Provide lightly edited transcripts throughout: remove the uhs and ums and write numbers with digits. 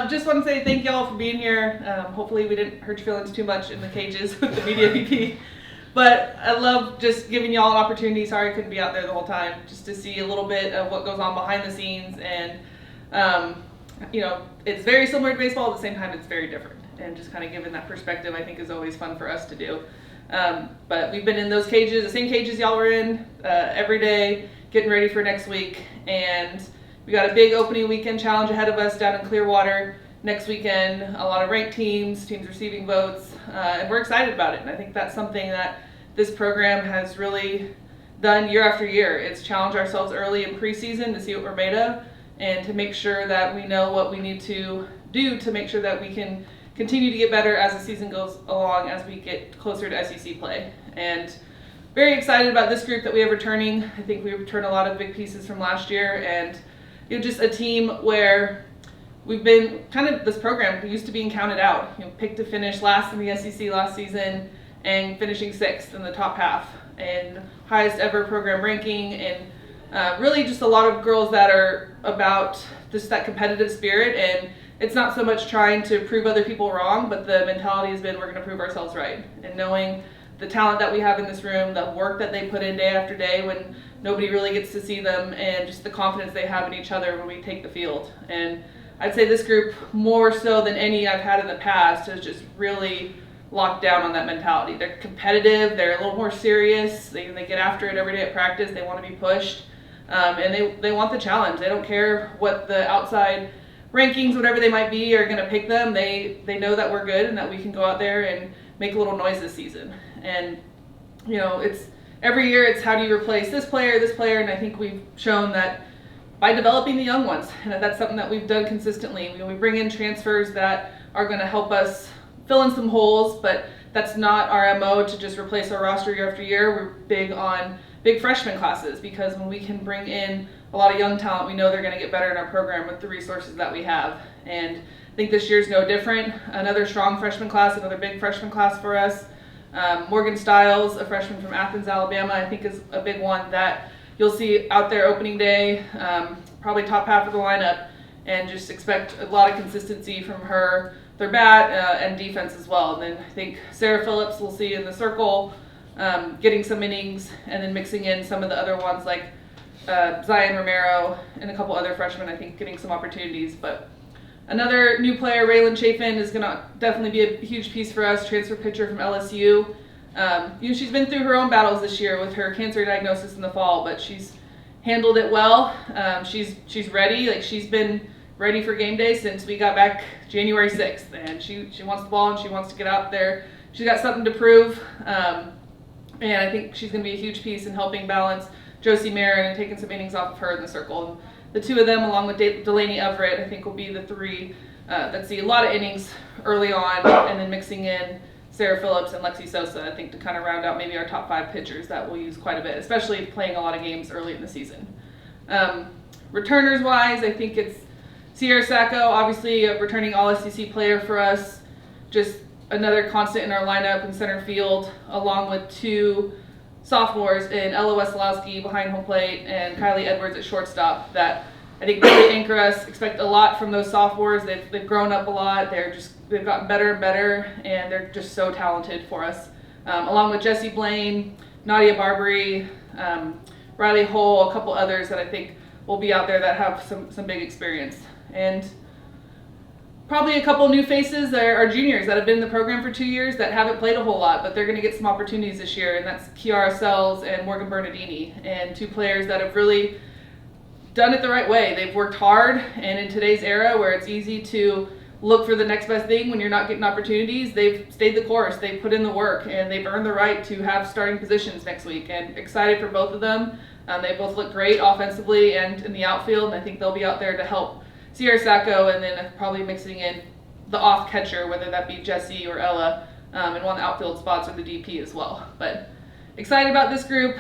Just want to say thank y'all for being here. Hopefully we didn't hurt your feelings too much in the cages with the media VP. But I love just giving y'all an opportunity. Sorry I couldn't be out there the whole time. Just to see a little bit of what goes on behind the scenes. And, it's very similar to baseball. At the same time, it's very different. And just kind of giving that perspective, I think, is always fun for us to do. But we've been in those cages, the same cages y'all were in, every day, getting ready for next week. And we got a big opening weekend challenge ahead of us down in Clearwater next weekend. A lot of ranked teams receiving votes, and we're excited about it. And I think that's something that this program has really done year after year. It's challenged ourselves early in preseason to see what we're made of and to make sure that we know what we need to do to make sure that we can continue to get better as the season goes along, as we get closer to SEC play. And very excited about this group that we have returning. I think we returned a lot of big pieces from last year, and just a team where we've been this program used to being counted out. Picked to finish last in the SEC last season and finishing 6th in the top half and highest ever program ranking, and really just a lot of girls that are about just that competitive spirit. And it's not so much trying to prove other people wrong, but the mentality has been we're going to prove ourselves right. And knowing the talent that we have in this room, the work that they put in day after day when nobody really gets to see them, and just the confidence they have in each other when we take the field. And I'd say this group, more so than any I've had in the past, has just really locked down on that mentality. They're competitive, they're a little more serious, they get after it every day at practice, they want to be pushed, and they want the challenge. They don't care what the outside rankings, whatever they might be, are going to pick them. They know that we're good and that we can go out there and make a little noise this season. And it's every year it's how do you replace this player, and I think we've shown that by developing the young ones, and that's something that we've done consistently. We bring in transfers that are going to help us fill in some holes, but that's not our MO to just replace our roster year after year. We're big on big freshman classes, because when we can bring in a lot of young talent, we know they're going to get better in our program with the resources that we have. And I think this year's no different. Another strong freshman class, another big freshman class for us. Morgan Stiles, a freshman from Athens, Alabama, I think is a big one that you'll see out there opening day, probably top half of the lineup, and just expect a lot of consistency from her, their bat, and defense as well. And then I think Sarah Phillips we'll see in the circle, getting some innings, and then mixing in some of the other ones like Zion Romero and a couple other freshmen, I think, getting some opportunities. But another new player, Raylan Chafin, is going to definitely be a huge piece for us, transfer pitcher from LSU. She's been through her own battles this year with her cancer diagnosis in the fall, but she's handled it well. She's ready. She's been ready for game day since we got back January 6th, and she wants the ball and she wants to get out there. She's got something to prove, and I think she's going to be a huge piece in helping balance Josie Marin and taking some innings off of her in the circle. And the two of them, along with Delaney Everett, I think will be the three that see a lot of innings early on, and then mixing in Sarah Phillips and Lexi Sosa, I think, to kind of round out maybe our top 5 pitchers that we'll use quite a bit, especially playing a lot of games early in the season. Returners wise, I think it's Sierra Sacco, obviously a returning All-SEC player for us, just another constant in our lineup in center field, along with 2 sophomores in Ella Wesolowski behind home plate and Kylie Edwards at shortstop that I think really anchor us. Expect a lot from those sophomores. They've grown up a lot. They've gotten better and better, and they're just so talented for us. Along with Jessie Blaine, Nadia Barbary, Riley Hull, a couple others that I think will be out there that have some big experience. And probably a couple new faces are juniors that have been in the program for 2 years that haven't played a whole lot, but they're going to get some opportunities this year, and that's Kiara Sells and Morgan Bernardini, and 2 players that have really done it the right way. They've worked hard, and in today's era where it's easy to look for the next best thing when you're not getting opportunities, they've stayed the course, they've put in the work, and they've earned the right to have starting positions next week. And excited for both of them. They both look great offensively and in the outfield, and I think they'll be out there to help Sierra Sacco, and then probably mixing in the off catcher, whether that be Jessie or Ella, in one of the outfield spots or the DP as well. But excited about this group.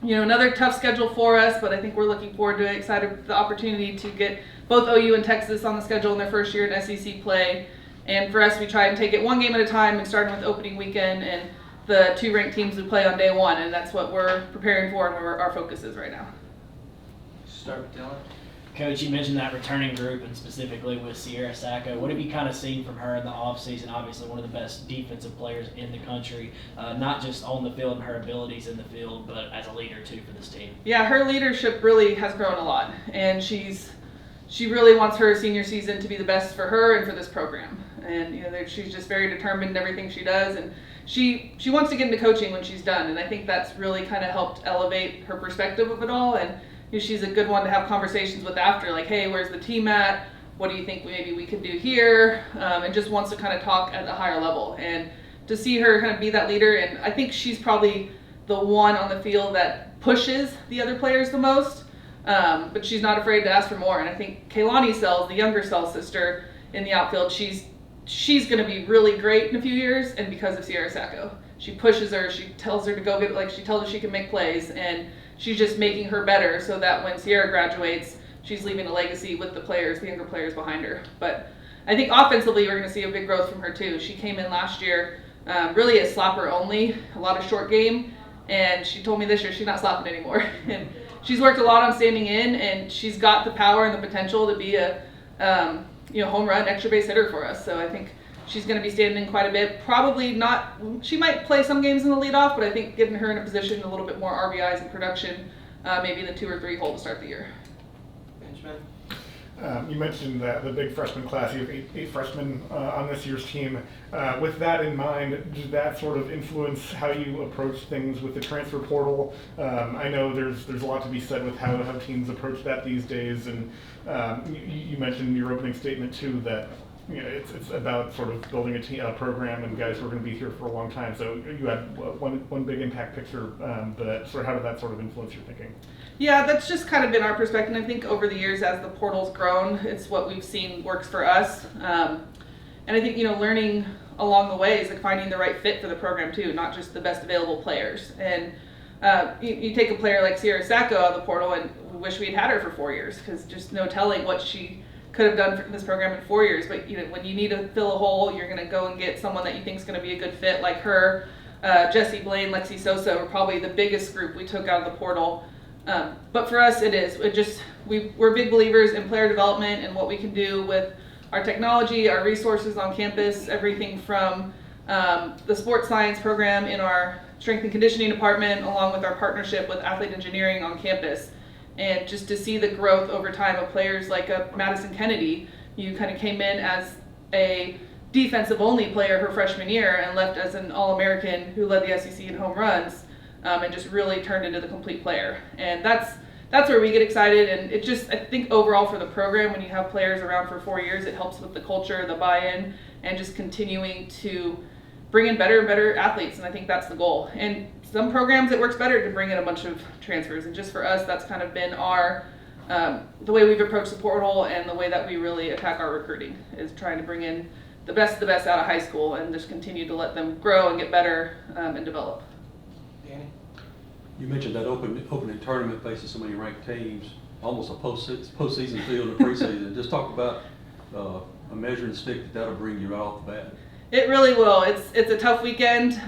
Another tough schedule for us, but I think we're looking forward to it. Excited for the opportunity to get both OU and Texas on the schedule in their first year in SEC play. And for us, we try and take it one game at a time, and starting with opening weekend and the 2 ranked teams we play on day 1, and that's what we're preparing for and where our focus is right now. Start with Dylan. Coach, you mentioned that returning group and specifically with Sierra Sacco. What have you kind of seen from her in the offseason? Obviously one of the best defensive players in the country, not just on the field and her abilities in the field, but as a leader too for this team. Yeah, her leadership really has grown a lot, and she really wants her senior season to be the best for her and for this program. And she's just very determined in everything she does, and she wants to get into coaching when she's done. And I think that's really kind of helped elevate her perspective of it all. And she's a good one to have conversations with after, like, hey, where's the team at? What do you think maybe we could do here? And just wants to kind of talk at a higher level. And to see her kind of be that leader, and I think she's probably the one on the field that pushes the other players the most. But she's not afraid to ask for more. And I think Kaylani Sells, the younger Sells sister in the outfield, she's going to be really great in a few years, and because of Sierra Sacco. She pushes her, she tells her to go get, she tells her she can make plays, and she's just making her better so that when Sierra graduates, she's leaving a legacy with the younger players behind her. But I think offensively, we're going to see a big growth from her too. She came in last year really as slapper only, a lot of short game, and she told me this year she's not slapping anymore. And she's worked a lot on standing in, and she's got the power and the potential to be a home run extra base hitter for us. So I think she's going to be standing in quite a bit. Probably not, she might play some games in the leadoff, but I think getting her in a position, a little bit more RBIs and production, maybe in the 2 or 3 hole to start the year. Benjamin? You mentioned the big freshman class. You have eight freshmen on this year's team. With that in mind, does that sort of influence how you approach things with the transfer portal? I know there's a lot to be said with how teams approach that these days, and you mentioned in your opening statement too that it's about sort of building a program and guys who are going to be here for a long time. So you had one big impact picture, but sort of how did that sort of influence your thinking? Yeah, that's just kind of been our perspective. I think over the years, as the portal's grown, it's what we've seen works for us. And I think, learning along the way is like finding the right fit for the program too, not just the best available players. And you take a player like Sierra Sacco out of the portal, and we wish we'd had her for 4 years, because just no telling what she could have done for this program in 4 years. But when you need to fill a hole, you're going to go and get someone that you think is going to be a good fit, like her. Jessie Blaine, Lexi Sosa were probably the biggest group we took out of the portal. But for us, we're big believers in player development and what we can do with our technology, our resources on campus, everything from the sports science program in our strength and conditioning department, along with our partnership with athlete engineering on campus. And just to see the growth over time of players like Madison Kennedy, you kind of came in as a defensive-only player her freshman year and left as an All-American who led the SEC in home runs, and just really turned into the complete player. And that's where we get excited. And it just, I think overall for the program, when you have players around for 4 years, it helps with the culture, the buy-in, and just continuing to bring in better and better athletes. And I think that's the goal. And some programs, it works better to bring in a bunch of transfers. And just for us, that's kind of been our, the way we've approached the portal and the way that we really attack our recruiting, is trying to bring in the best out of high school and just continue to let them grow and get better and develop. Danny? You mentioned that opening tournament faces so many ranked teams, almost a postseason field in preseason. Just talk about a measuring stick that'll bring you right off the bat. It really will. It's a tough weekend.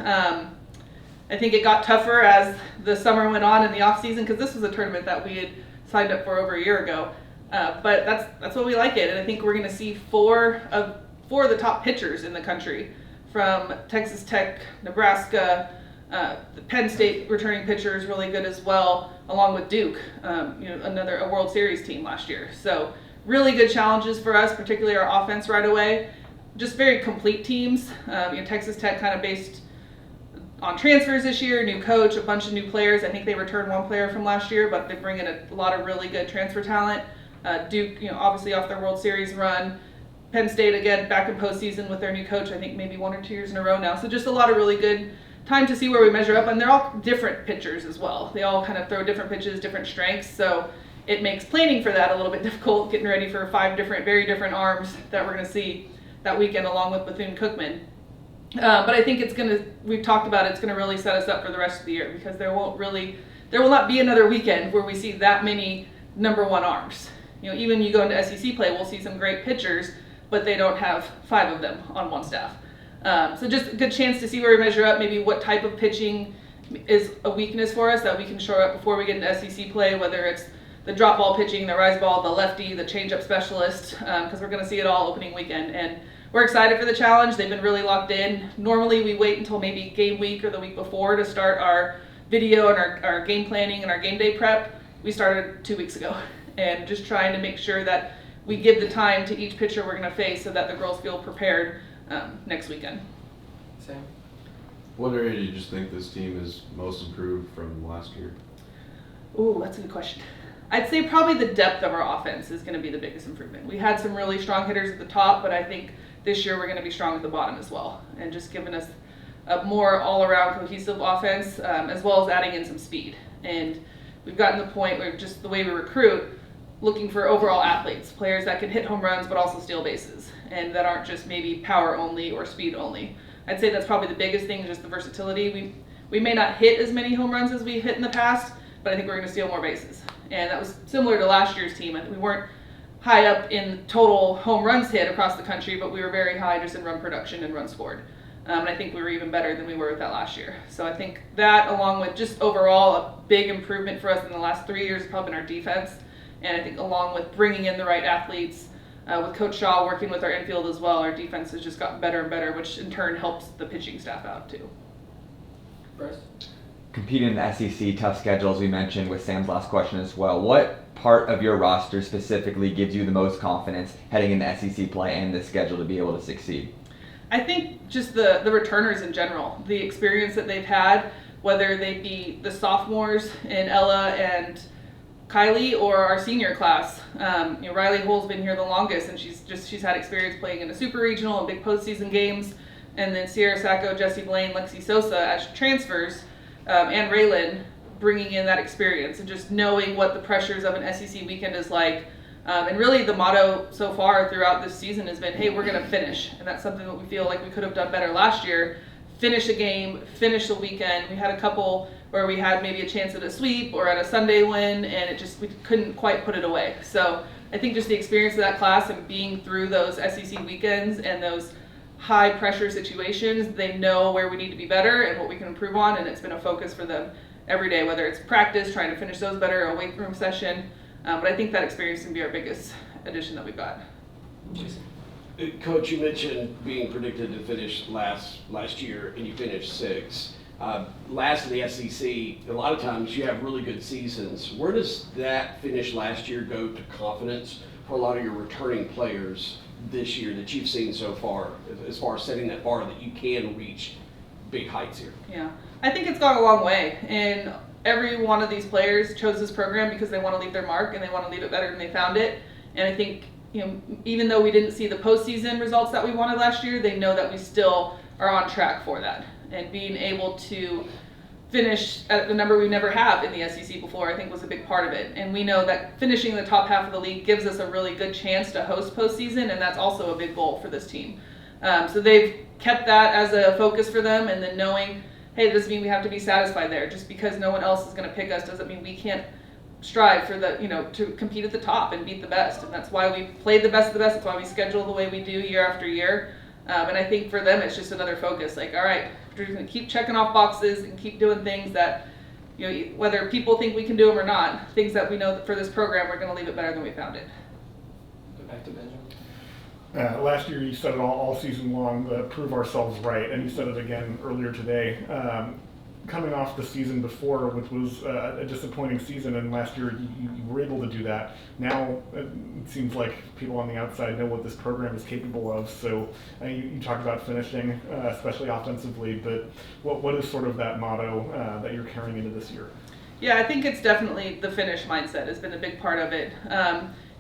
I think it got tougher as the summer went on in the off season, because this was a tournament that we had signed up for over a year ago. But that's what we like it, and I think we're going to see four of the top pitchers in the country, from Texas Tech, Nebraska. The Penn State returning pitcher is really good as well, along with Duke, a World Series team last year. So really good challenges for us, particularly our offense right away. Just very complete teams. Texas Tech kind of based on transfers this year, new coach, a bunch of new players. I think they returned one player from last year, but they bring in a lot of really good transfer talent. Duke, obviously off their World Series run. Penn State, again, back in postseason with their new coach, I think maybe 1 or 2 years in a row now. So just a lot of really good time to see where we measure up. And they're all different pitchers as well. They all kind of throw different pitches, different strengths. So it makes planning for that a little bit difficult, getting ready for 5 very different arms that we're going to see that weekend, along with Bethune-Cookman. But I think we've talked about it's going to really set us up for the rest of the year, because there will not be another weekend where we see that many number 1 arms. Even you go into SEC play, we'll see some great pitchers, but they don't have 5 of them on one staff. So just a good chance to see where we measure up, maybe what type of pitching is a weakness for us that we can shore up before we get into SEC play, whether it's the drop ball pitching, the rise ball, the lefty, the changeup specialist, because we're going to see it all opening weekend. And we're excited for the challenge. They've been really locked in. Normally we wait until maybe game week or the week before to start our video and our game planning and our game day prep. We started 2 weeks ago, and just trying to make sure that we give the time to each pitcher we're going to face so that the girls feel prepared next weekend. Sam? What area do you just think this team is most improved from last year? Ooh, that's a good question. I'd say probably the depth of our offense is going to be the biggest improvement. We had some really strong hitters at the top, but I think this year we're going to be strong at the bottom as well, and just giving us a more all-around cohesive offense, as well as adding in some speed. And we've gotten to the point where just the way we recruit, looking for overall athletes, players that can hit home runs but also steal bases, and that aren't just maybe power only or speed only. I'd say that's probably the biggest thing, just the versatility. We may not hit as many home runs as we hit in the past, but I think we're going to steal more bases. And that was similar to last year's team. We weren't high up in total home runs hit across the country, but we were very high just in run production and runs scored. And I think we were even better than we were with that last year. So I think that, along with just overall a big improvement for us in the last 3 years, has probably been our defense. And I think along with bringing in the right athletes, with Coach Shaw working with our infield as well, our defense has just gotten better and better, which in turn helps the pitching staff out too. Bryce? Competing in the SEC, tough schedule, as we mentioned with Sam's last question as well. What part of your roster specifically gives you the most confidence heading into SEC play and the schedule to be able to succeed? I think just the returners in general, the experience that they've had, whether they be the sophomores in Ella and Kylie or our senior class. Riley Hull's been here the longest, and she's had experience playing in a super regional and big postseason games. And then Sierra Sacco, Jessie Blaine, Lexi Sosa as transfers, and Raylan bringing in that experience and just knowing what the pressures of an SEC weekend is like. And really the motto so far throughout this season has been, hey, we're going to finish. And that's something that we feel like we could have done better last year. Finish a game, finish the weekend. We had a couple where we had maybe a chance at a sweep or at a Sunday win, and we couldn't quite put it away. So I think just the experience of that class and being through those SEC weekends and those high pressure situations, they know where we need to be better and what we can improve on, and it's been a focus for them every day, whether it's practice, trying to finish those better, a weight room session. But I think that experience can be our biggest addition that we've got. Jason? Coach, you mentioned being predicted to finish last year, and you finished 6th. Last in the SEC, a lot of times you have really good seasons. Where does that finish last year go to confidence for a lot of your returning players this year that you've seen so far, as far as setting that bar that you can reach big heights here? Yeah, I think it's gone a long way, and every one of these players chose this program because they want to leave their mark and they want to leave it better than they found it. And I think, even though we didn't see the postseason results that we wanted last year, they know that we still are on track for that. And being able to finish at the number we never have in the SEC before, I think was a big part of it. And we know that finishing in the top half of the league gives us a really good chance to host postseason, and that's also a big goal for this team. So they've kept that as a focus for them, and then knowing, hey, it doesn't mean we have to be satisfied there. Just because no one else is going to pick us doesn't mean we can't strive for to compete at the top and beat the best. And that's why we played the best of the best. That's why we schedule the way we do year after year. And I think for them, it's just another focus. Like, all right, we're just going to keep checking off boxes and keep doing things that, whether people think we can do them or not, things that we know that for this program, we're going to leave it better than we found it. Go back to Benjamin. Last year you said it all season long, prove ourselves right, and you said it again earlier today. Coming off the season before, which was a disappointing season, and last year you were able to do that. Now it seems like people on the outside know what this program is capable of. So you talked about finishing, especially offensively, but what is sort of that motto that you're carrying into this year? Yeah, I think it's definitely the finish mindset has been a big part of it.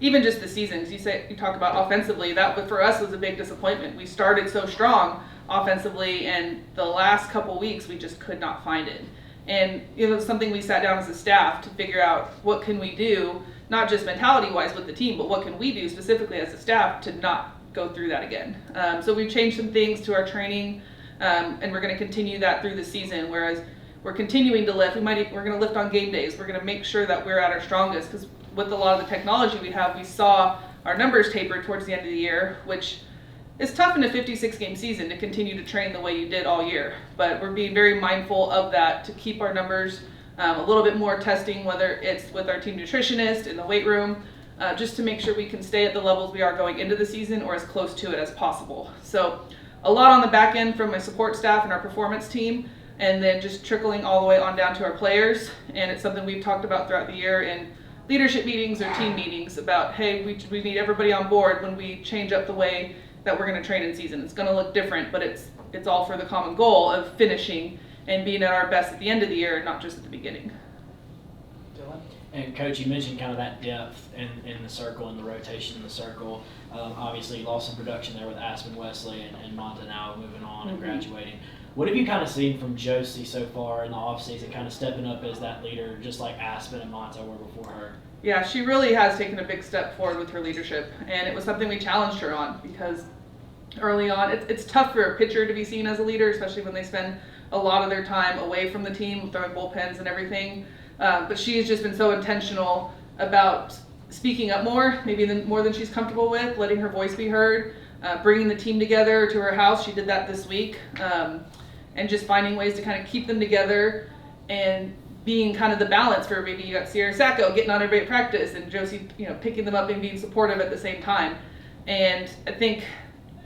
Even just the seasons, you talk about offensively, that for us was a big disappointment. We started so strong offensively, and the last couple weeks we just could not find it. And it was something we sat down as a staff to figure out what can we do, not just mentality-wise with the team, but what can we do specifically as a staff to not go through that again. So we've changed some things to our training, and we're going to continue that through the season, whereas we're continuing to lift. We're going to lift on game days. We're going to make sure that we're at our strongest, because with a lot of the technology we have, we saw our numbers taper towards the end of the year, which is tough in a 56-game season to continue to train the way you did all year. But we're being very mindful of that to keep our numbers a little bit more testing, whether it's with our team nutritionist in the weight room, just to make sure we can stay at the levels we are going into the season or as close to it as possible. So a lot on the back end from my support staff and our performance team, and then just trickling all the way on down to our players. And it's something we've talked about throughout the year in leadership meetings or team meetings about, hey, we need everybody on board when we change up the way that we're going to train in season. It's going to look different, but it's all for the common goal of finishing and being at our best at the end of the year, not just at the beginning. Dylan? And Coach, you mentioned kind of that depth in the circle and the rotation in the circle. Obviously, you lost some production there with Aspen Wesley and Monta now moving on and graduating. What have you kind of seen from Josie so far in the offseason, kind of stepping up as that leader, just like Aspen and Monta were before her? Yeah, she really has taken a big step forward with her leadership, and it was something we challenged her on because early on, it's tough for a pitcher to be seen as a leader, especially when they spend a lot of their time away from the team, throwing bullpens and everything. But she's just been so intentional about speaking up more, maybe more than she's comfortable with, letting her voice be heard, bringing the team together to her house. She did that this week, and just finding ways to kind of keep them together and being kind of the balance for maybe you got Sierra Sacco getting on everybody at practice and Josie, picking them up and being supportive at the same time. And I think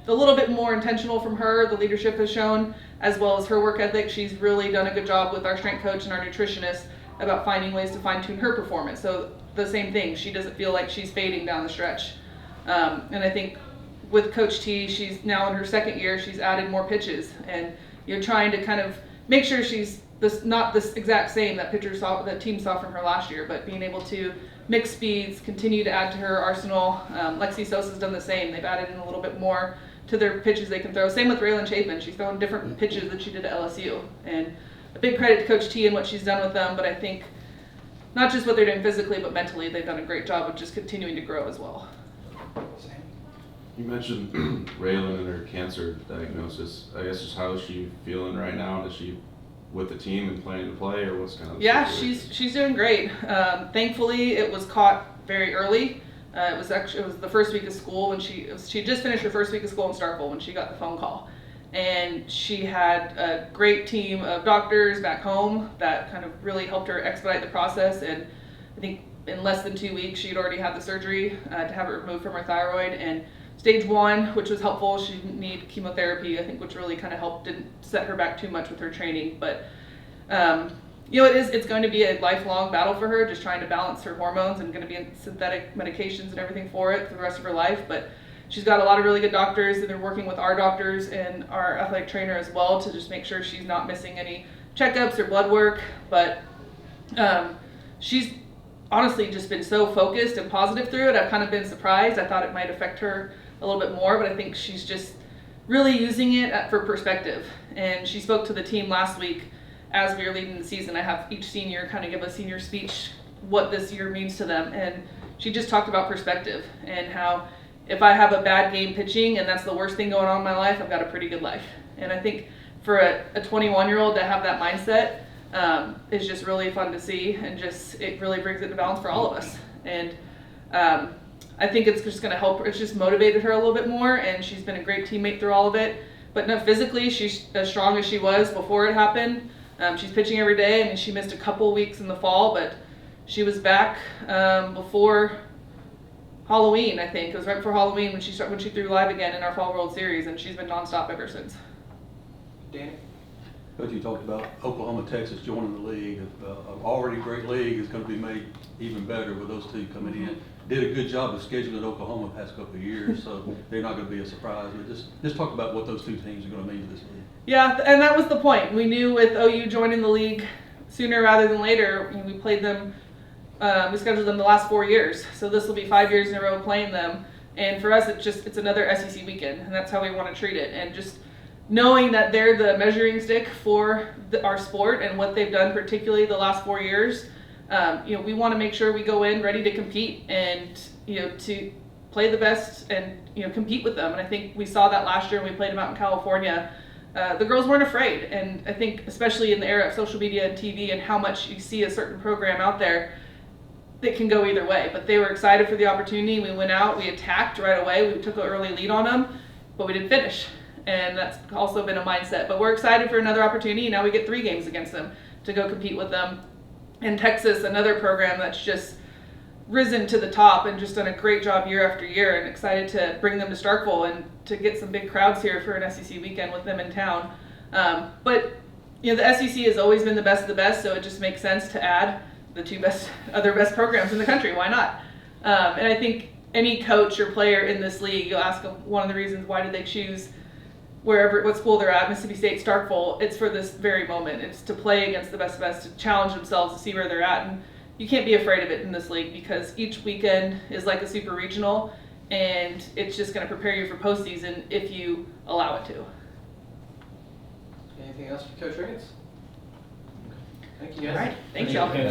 a little bit more intentional from her, the leadership has shown, as well as her work ethic. She's really done a good job with our strength coach and our nutritionist about finding ways to fine tune her performance. So the same thing, she doesn't feel like she's fading down the stretch. And I think with Coach T, she's now in her second year, she's added more pitches, and you're trying to kind of make sure she's not this exact same that team saw from her last year, but being able to mix speeds, continue to add to her arsenal. Lexi Sosa's done the same. They've added in a little bit more to their pitches they can throw. Same with Raylan Chapin. She's throwing different pitches than she did at LSU. And a big credit to Coach T and what she's done with them, but I think not just what they're doing physically, but mentally, they've done a great job of just continuing to grow as well. Sam? You mentioned Raylan and her cancer diagnosis. I guess just how is she feeling right now? Is she with the team and planning to play, or what's kind of the situation? she's doing great. Thankfully, it was caught very early. It was the first week of school when she just finished her first week of school in Starkville when she got the phone call, and she had a great team of doctors back home that kind of really helped her expedite the process. And I think in less than 2 weeks, she'd already had the surgery to have it removed from her thyroid, and stage 1, which was helpful. She didn't need chemotherapy, I think, which really kind of helped, didn't set her back too much with her training. But it's going to be a lifelong battle for her, just trying to balance her hormones, and going to be in synthetic medications and everything for it for the rest of her life. But she's got a lot of really good doctors, and they're working with our doctors and our athletic trainer as well to just make sure she's not missing any checkups or blood work. But she's honestly just been so focused and positive through it. I've kind of been surprised. I thought it might affect her a little bit more, but I think she's just really using it for perspective. And she spoke to the team last week as we were leading the season. I have each senior kind of give a senior speech, what this year means to them. And she just talked about perspective and how if I have a bad game pitching and that's the worst thing going on in my life, I've got a pretty good life. And I think for a 21-year-old to have that mindset is just really fun to see, and it really brings it to balance for all of us. And I think it's just going to help her. It's just motivated her a little bit more, and she's been a great teammate through all of it. But no, physically, she's as strong as she was before it happened. She's pitching every day. I mean, she missed a couple weeks in the fall, but she was back before Halloween, I think. It was right before Halloween when she threw live again in our Fall World Series, and she's been nonstop ever since. Danny? Coach, you talked about Oklahoma, Texas joining the league. An already great league is going to be made even better with those two coming in. Did a good job of scheduling Oklahoma the past couple of years, so they're not going to be a surprise. But just talk about what those two teams are going to mean to this league. Yeah, and that was the point. We knew with OU joining the league sooner rather than later, we played them, we scheduled them the last 4 years. So this will be 5 years in a row playing them. And for us, it's another SEC weekend, and that's how we want to treat it. And just knowing that they're the measuring stick for our sport and what they've done, particularly the last 4 years, we want to make sure we go in ready to compete and, to play the best and, compete with them. And I think we saw that last year when we played them out in California. The girls weren't afraid. And I think especially in the era of social media and TV and how much you see a certain program out there, it can go either way. But they were excited for the opportunity. We went out, we attacked right away. We took an early lead on them, but we didn't finish. And that's also been a mindset. But we're excited for another opportunity. Now we get 3 games against them to go compete with them. And Texas, another program that's just risen to the top and just done a great job year after year, and excited to bring them to Starkville and to get some big crowds here for an SEC weekend with them in town. But you know, the SEC has always been the best of the best, so it just makes sense to add the two other best programs in the country. Why not? And I think any coach or player in this league, you'll ask them one of the reasons why did they choose what school they're at, Mississippi State, Starkville. It's for this very moment. It's to play against the best of best, to challenge themselves, to see where they're at. And you can't be afraid of it in this league, because each weekend is like a super regional, and it's just going to prepare you for postseason if you allow it to. Anything else for Coach Ricketts? Thank you guys. All right. Thanks, y'all.